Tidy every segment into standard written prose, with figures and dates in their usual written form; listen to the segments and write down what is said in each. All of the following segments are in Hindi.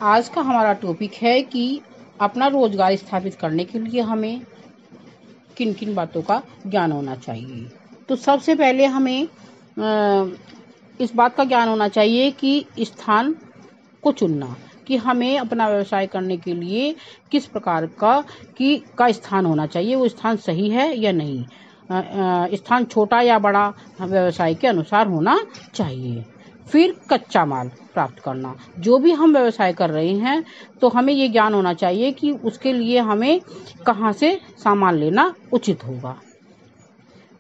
आज का हमारा टॉपिक है कि अपना रोजगार स्थापित करने के लिए हमें किन किन बातों का ज्ञान होना चाहिए। तो सबसे पहले हमें इस बात का ज्ञान होना चाहिए कि स्थान को चुनना, कि हमें अपना व्यवसाय करने के लिए किस प्रकार का स्थान होना चाहिए, वो स्थान सही है या नहीं। स्थान छोटा या बड़ा व्यवसाय के अनुसार होना चाहिए। फिर कच्चा माल प्राप्त करना, जो भी हम व्यवसाय कर रहे हैं तो हमें ये ज्ञान होना चाहिए कि उसके लिए हमें कहाँ से सामान लेना उचित होगा।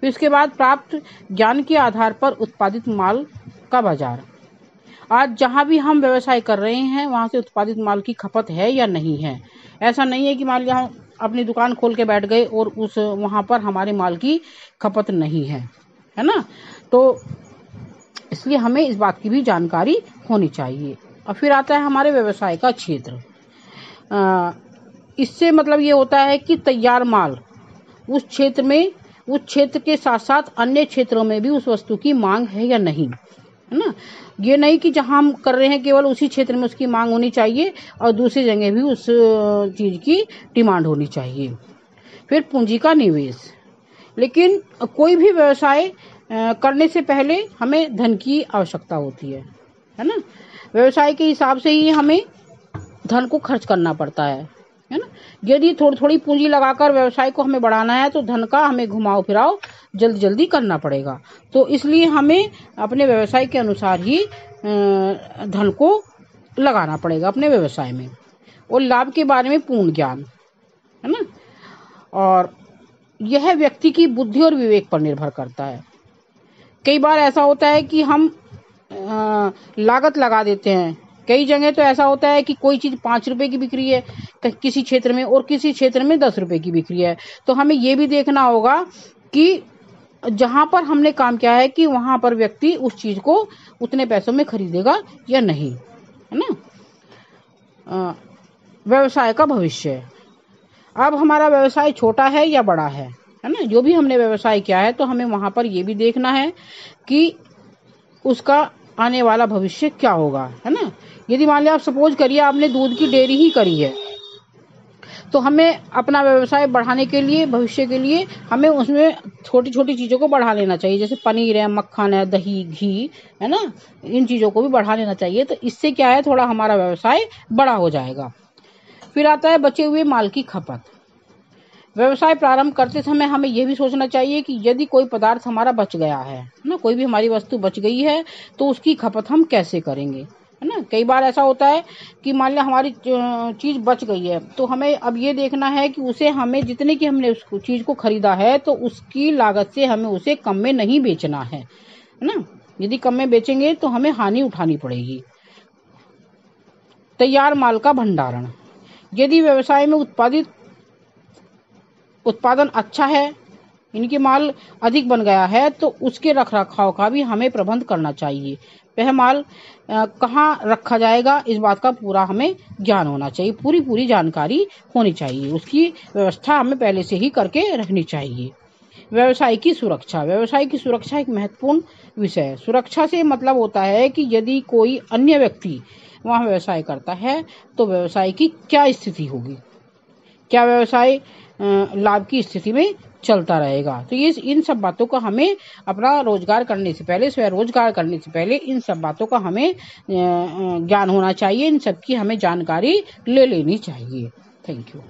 फिर इसके बाद प्राप्त ज्ञान के आधार पर उत्पादित माल का बाजार। आज जहाँ भी हम व्यवसाय कर रहे हैं वहाँ से उत्पादित माल की खपत है या नहीं है। ऐसा नहीं है कि मान लिया हम अपनी दुकान खोल के बैठ गए और वहाँ पर हमारे माल की खपत नहीं है ना। तो इसलिए हमें इस बात की भी जानकारी होनी चाहिए। और फिर आता है हमारे व्यवसाय का क्षेत्र। इससे मतलब ये होता है कि तैयार माल उस क्षेत्र के साथ साथ अन्य क्षेत्रों में भी उस वस्तु की मांग है या नहीं, है ना। ये नहीं कि जहां हम कर रहे हैं केवल उसी क्षेत्र में उसकी मांग होनी चाहिए और दूसरी जगह भी उस चीज की डिमांड होनी चाहिए। फिर पूंजी का निवेश। लेकिन कोई भी व्यवसाय करने से पहले हमें धन की आवश्यकता होती है ना। व्यवसाय के हिसाब से ही हमें धन को खर्च करना पड़ता है ना। यदि थोड़ी थोड़ी पूंजी लगाकर व्यवसाय को हमें बढ़ाना है तो धन का हमें घुमाव फिराव जल्दी करना पड़ेगा। तो इसलिए हमें अपने व्यवसाय के अनुसार ही धन को लगाना पड़ेगा अपने व्यवसाय में। और लाभ के बारे में पूर्ण ज्ञान, है ना। और यह व्यक्ति की बुद्धि और विवेक पर निर्भर करता है। कई बार ऐसा होता है कि हम लागत लगा देते हैं। कई जगह तो ऐसा होता है कि कोई चीज 5 रुपए की बिक्री है किसी क्षेत्र में और किसी क्षेत्र में 10 रुपए की बिक्री है। तो हमें ये भी देखना होगा कि जहां पर हमने काम किया है कि वहां पर व्यक्ति उस चीज को उतने पैसों में खरीदेगा या नहीं, है ना। व्यवसाय का भविष्य। अब हमारा व्यवसाय छोटा है या बड़ा है ना। जो भी हमने व्यवसाय किया है तो हमें वहां पर ये भी देखना है कि उसका आने वाला भविष्य क्या होगा, है ना। यदि मान लिया आप सपोज करिए आपने दूध की डेयरी ही करी है तो हमें अपना व्यवसाय बढ़ाने के लिए भविष्य के लिए हमें उसमें छोटी छोटी चीजों को बढ़ा लेना चाहिए। जैसे पनीर है, मक्खन है, दही, घी, है ना। इन चीजों को भी बढ़ा लेना चाहिए। तो इससे क्या है, थोड़ा हमारा व्यवसाय बड़ा हो जाएगा। फिर आता है बचे हुए माल की खपत। व्यवसाय प्रारंभ करते समय हमें यह भी सोचना चाहिए कि यदि कोई पदार्थ हमारा बच गया है ना, कोई भी हमारी वस्तु बच गई है तो उसकी खपत हम कैसे करेंगे, है ना। कई बार ऐसा होता है कि मान लिया हमारी चीज बच गई है तो हमें अब ये देखना है कि उसे हमें जितने की हमने उस चीज को खरीदा है तो उसकी लागत से हमें उसे कम में नहीं बेचना है ना। यदि कम में बेचेंगे तो हमें हानि उठानी पड़ेगी। तैयार माल का भंडारण। यदि व्यवसाय में उत्पादन अच्छा है, इनके माल अधिक बन गया है तो उसके रख रखाव का भी हमें प्रबंध करना चाहिए। वह माल कहाँ रखा जाएगा इस बात का पूरा हमें ज्ञान होना चाहिए। पूरी जानकारी होनी चाहिए। उसकी व्यवस्था हमें पहले से ही करके रखनी चाहिए। व्यवसाय की सुरक्षा। व्यवसाय की सुरक्षा एक महत्वपूर्ण विषय है। सुरक्षा से मतलब होता है कि यदि कोई अन्य व्यक्ति वहाँ व्यवसाय करता है तो व्यवसाय की क्या स्थिति होगी, क्या व्यवसाय लाभ की स्थिति में चलता रहेगा। तो ये इन सब बातों का हमें अपना रोजगार करने से पहले, स्वरोजगार करने से पहले इन सब बातों का हमें ज्ञान होना चाहिए। इन सब की हमें जानकारी ले लेनी चाहिए। Thank you.